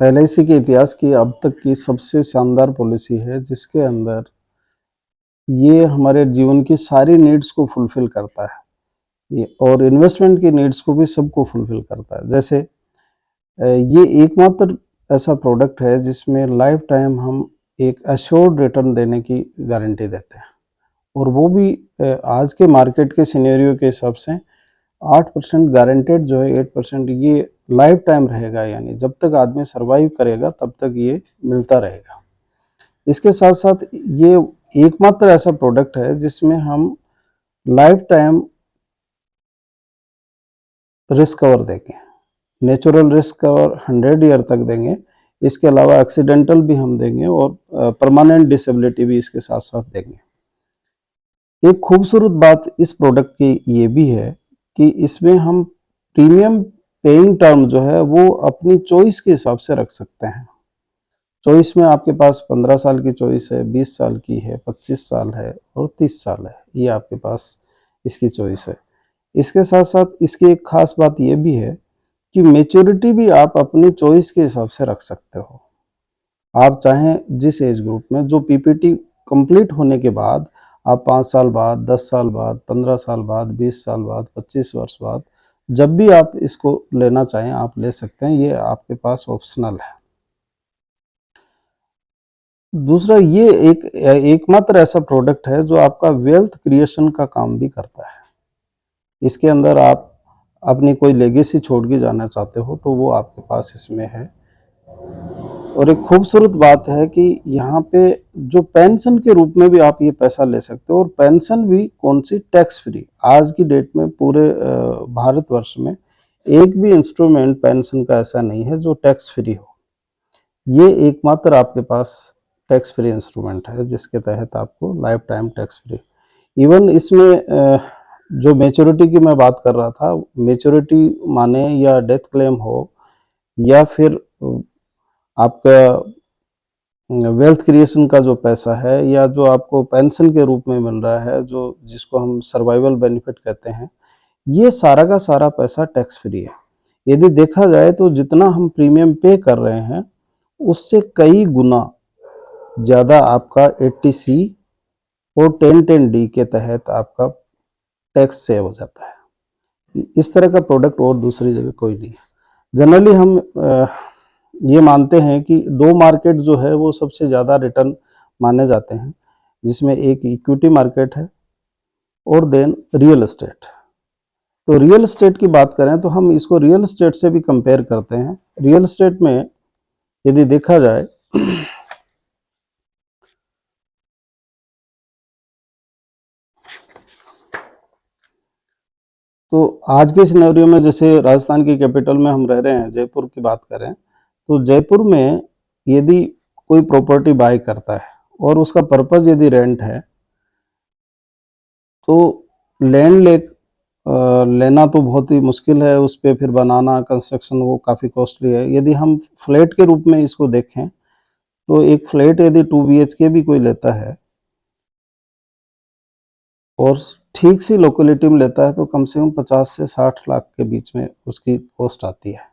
LIC के इतिहास की अब तक की सबसे शानदार पॉलिसी है, जिसके अंदर ये हमारे जीवन की सारी नीड्स को फुलफिल करता है ये, और इन्वेस्टमेंट की नीड्स को भी सबको फुलफिल करता है। जैसे ये एकमात्र ऐसा प्रोडक्ट है जिसमें लाइफ टाइम हम एक एश्योर्ड रिटर्न देने की गारंटी देते हैं, और वो भी आज के मार्केट के सिनेरियो के हिसाब से 8% गारंटेड जो है, 8% ये लाइफ टाइम रहेगा, यानी जब तक आदमी सर्वाइव करेगा तब तक ये मिलता रहेगा। इसके साथ साथ ये एकमात्र ऐसा प्रोडक्ट है जिसमें हम लाइफ टाइम रिस्क कवर देंगे। नेचुरल रिस्क कवर 100 ईयर तक देंगे, इसके अलावा एक्सीडेंटल भी हम देंगे और परमानेंट डिसेबिलिटी भी इसके साथ साथ देंगे। एक खूबसूरत बात इस प्रोडक्ट की ये भी है कि इसमें हम प्रीमियम पेइंग टर्म जो है वो अपनी चॉइस के हिसाब से रख सकते हैं। चॉइस में आपके पास 15 साल की चॉइस है, 20 साल की है, 25 साल है और 30 साल है, ये आपके पास इसकी चॉइस है। इसके साथ साथ इसकी एक खास बात ये भी है कि मैच्योरिटी भी आप अपनी चॉइस के हिसाब से रख सकते हो। आप चाहें जिस एज ग्रुप में, जो पीपीटी कंप्लीट होने के बाद आप 5 साल बाद, 10 साल बाद, 15 साल बाद, 20 साल बाद, 25 वर्ष बाद, जब भी आप इसको लेना चाहें आप ले सकते हैं, ये आपके पास ऑप्शनल है। दूसरा, ये एकमात्र ऐसा प्रोडक्ट है जो आपका वेल्थ क्रिएशन का काम भी करता है। इसके अंदर आप अपनी कोई लेगेसी छोड़ के जाना चाहते हो तो वो आपके पास इसमें है। और एक खूबसूरत बात है कि यहाँ पे जो पेंशन के रूप में भी आप ये पैसा ले सकते हो, और पेंशन भी कौन सी, टैक्स फ्री। आज की डेट में पूरे भारतवर्ष में एक भी इंस्ट्रूमेंट पेंशन का ऐसा नहीं है जो टैक्स फ्री हो। ये एकमात्र आपके पास टैक्स फ्री इंस्ट्रूमेंट है जिसके तहत आपको life time tax free. Even इसमें जो मैच्योरिटी की मैं बात कर रहा था, मैच्योरिटी माने या डेथ क्लेम हो या फिर आपका वेल्थ क्रिएशन का जो पैसा है या जो आपको पेंशन के रूप में मिल रहा है, जो जिसको हम सर्वाइवल बेनिफिट कहते हैं, ये सारा का सारा पैसा टैक्स फ्री है। यदि देखा जाए तो जितना हम प्रीमियम पे कर रहे हैं उससे कई गुना ज़्यादा आपका 80C और 1010D के तहत आपका टैक्स सेव हो जाता है। इस तरह का प्रोडक्ट और दूसरी जगह कोई नहीं है। जनरली हम ये मानते हैं कि दो मार्केट जो है वो सबसे ज़्यादा रिटर्न माने जाते हैं, जिसमें एक इक्विटी मार्केट है और देन रियल एस्टेट। तो रियल एस्टेट की बात करें तो हम इसको रियल एस्टेट से भी कंपेयर करते हैं। रियल एस्टेट में यदि देखा जाए तो आज के सिनेरियो में, जैसे राजस्थान की कैपिटल में हम रह रहे हैं, जयपुर की बात करें तो जयपुर में यदि कोई प्रॉपर्टी बाय करता है और उसका पर्पस यदि रेंट है तो लैंड लेना तो बहुत ही मुश्किल है, उस पर फिर बनाना, कंस्ट्रक्शन वो काफ़ी कॉस्टली है। यदि हम फ्लैट के रूप में इसको देखें तो एक फ्लैट यदि 2 BHK भी कोई लेता है और ठीक सी लोकेलिटी में लेता है तो कम से कम 50 से 60 लाख के बीच में उसकी कॉस्ट आती है।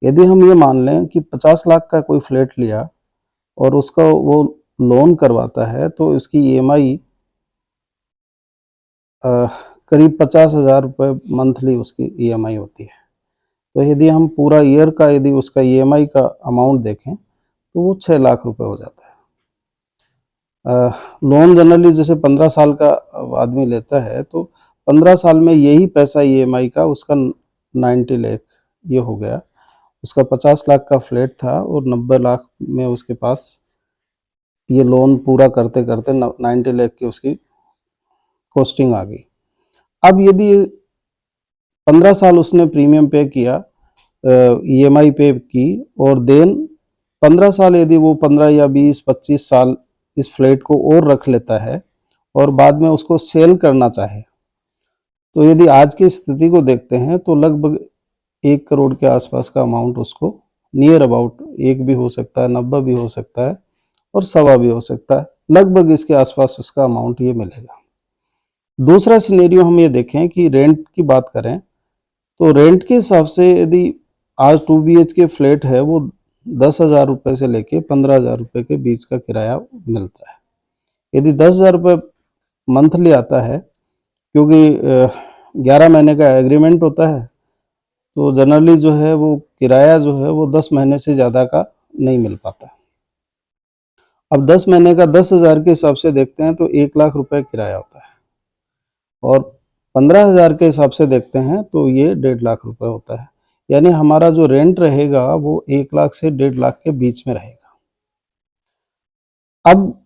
यदि हम ये मान लें कि 50 लाख का कोई फ्लैट लिया और उसका वो लोन करवाता है तो इसकी EMI करीब 50,000 रुपये मंथली उसकी EMI होती है। तो यदि हम पूरा ईयर का यदि उसका EMI का अमाउंट देखें तो वो 6 लाख रुपए हो जाता है। लोन जनरली जैसे 15 साल का आदमी लेता है तो 15 साल में यही पैसा EMI का उसका 90 लाख ये हो गया। उसका 50 लाख का फ्लैट था और 90 लाख में उसके पास ये लोन पूरा करते करते 90 लाख की उसकी कॉस्टिंग आ गई। अब यदि 15 साल उसने प्रीमियम पे किया, EMI पे की, और देन 15 साल यदि वो 15 या 20-25 साल इस फ्लैट को और रख लेता है और बाद में उसको सेल करना चाहे तो यदि आज की स्थिति को देखते हैं तो लगभग 1 करोड़ के आसपास का अमाउंट उसको, नियर अबाउट, 1 भी हो सकता है, 90 भी हो सकता है और 1.25 भी हो सकता है, लगभग इसके आसपास उसका अमाउंट ये मिलेगा। दूसरा सिनेरियो हम ये देखें कि रेंट की बात करें तो रेंट के हिसाब से यदि आज 2 BHK फ्लैट है वो 10,000 रुपये से लेके 15,000 रुपये के बीच का किराया मिलता है। यदि 10,000 रुपये मंथली आता है, क्योंकि 11 महीने का एग्रीमेंट होता है, तो जनरली जो है वो किराया जो है वो 10 महीने से ज़्यादा का नहीं मिल पाता। अब 10 महीने का 10,000 के हिसाब से देखते हैं तो 1 लाख रुपए किराया होता है, और 15,000 के हिसाब से देखते हैं तो ये 1.5 लाख रुपए होता है। यानी हमारा जो रेंट रहेगा वो 1 लाख से 1.5 लाख के बीच में रहेगा। अब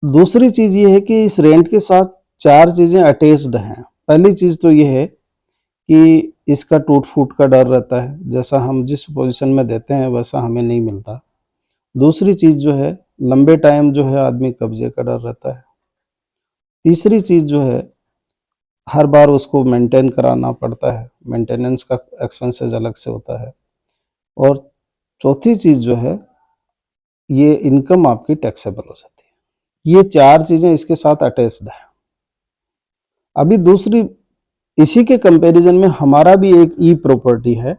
दूसरी चीज़ ये है कि इस रेंट के साथ 4 चीज़ें अटैच्ड हैं। पहली चीज़ तो ये है कि इसका टूट-फूट का डर रहता है, जैसा हम जिस पोज़ीशन में देते हैं वैसा हमें नहीं मिलता। दूसरी चीज़ जो है, लंबे टाइम जो है आदमी कब्ज़े का डर रहता है। तीसरी चीज़ जो है, हर बार उसको मेंटेन कराना पड़ता है, मेंटेनेंस का एक्सपेंसेस अलग से होता है। और चौथी चीज़ जो है, ये इनकम आपकी टैक्सेबल हो जाती है। ये 4 चीज़ें इसके साथ अटैच्ड है। अभी दूसरी, इसी के कंपैरिजन में हमारा भी एक ई प्रॉपर्टी है,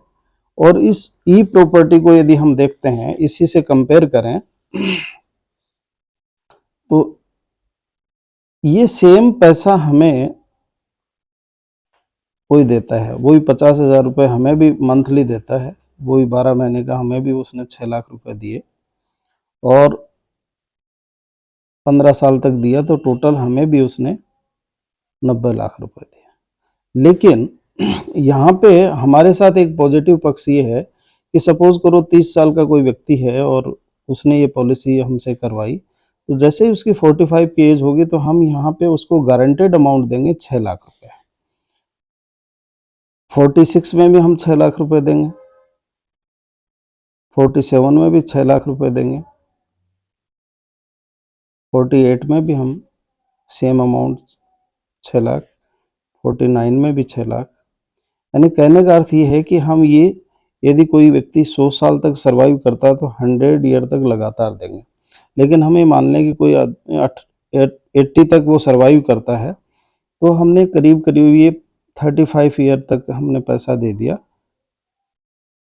और इस ई प्रॉपर्टी को यदि हम देखते हैं, इसी से कंपेयर करें, तो ये सेम पैसा हमें कोई देता है, वही 50,000 रुपये हमें भी मंथली देता है, वही 12 महीने का हमें भी उसने 6 लाख रुपए दिए, और 15 साल तक दिया, तो टोटल हमें भी उसने 90 लाख रुपए दिए। लेकिन यहाँ पे हमारे साथ एक पॉजिटिव पक्ष ये है कि सपोज करो 30 साल का कोई व्यक्ति है और उसने ये पॉलिसी हमसे करवाई, तो जैसे ही उसकी 45 की एज होगी तो हम यहाँ पे उसको गारंटेड अमाउंट देंगे 6 लाख रुपए। 46 में भी हम 6 लाख रुपए देंगे, 47 में भी 6 लाख रुपए देंगे, 48 में भी हम सेम अमाउंट 6 लाख, 49 में भी 6 लाख। यानी कहने का अर्थ ये है कि हम ये, यदि कोई व्यक्ति 100 साल तक सर्वाइव करता है तो 100 ईयर तक लगातार देंगे। लेकिन हमें मान लें कि कोई 80 तक वो सर्वाइव करता है, तो हमने करीब करीब ये 35 ईयर तक हमने पैसा दे दिया,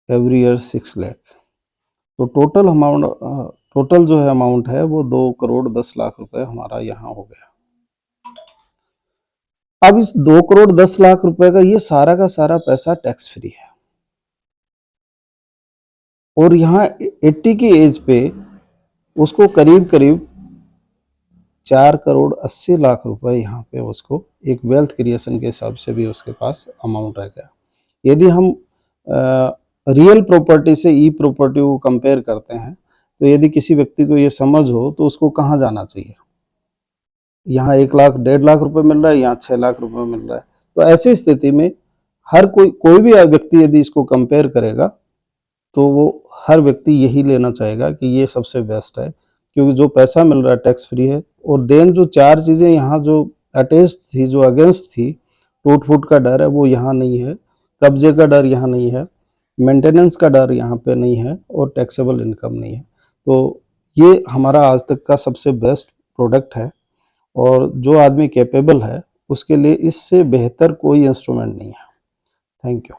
एवरी ईयर 6 लाख। तो टोटल जो है अमाउंट है वो 2 करोड़ 10 लाख रुपए हमारा यहाँ हो गया। अब इस 2 करोड़ 10 लाख रुपए का ये सारा का सारा पैसा टैक्स फ्री है, और यहाँ 80 की एज पे उसको करीब करीब 4 करोड़ 80 लाख रुपए यहाँ पे उसको एक वेल्थ क्रिएशन के हिसाब से भी उसके पास अमाउंट रह गया। यदि हम रियल प्रॉपर्टी से ई प्रॉपर्टी को कंपेयर करते हैं, तो यदि किसी व्यक्ति को ये समझ हो तो उसको कहाँ जाना चाहिए? यहाँ 1 लाख 1.5 लाख रुपए मिल रहा है, यहाँ 6 लाख रुपए मिल रहा है। तो ऐसी स्थिति में हर कोई भी व्यक्ति यदि इसको कंपेयर करेगा, तो वो हर व्यक्ति यही लेना चाहेगा कि ये सबसे बेस्ट है, क्योंकि जो पैसा मिल रहा है टैक्स फ्री है। और देन जो 4 चीज़ें यहाँ जो अटैच थी, जो अगेंस्ट थी, टूट-फूट का डर है वो यहाँ नहीं है, कब्जे का डर यहाँ नहीं है, मेंटेनेंस का डर यहाँ पे नहीं है, और टैक्सेबल इनकम नहीं है। तो ये हमारा आज तक का सबसे बेस्ट प्रोडक्ट है, और जो आदमी कैपेबल है उसके लिए इससे बेहतर कोई इंस्ट्रूमेंट नहीं है। Thank you.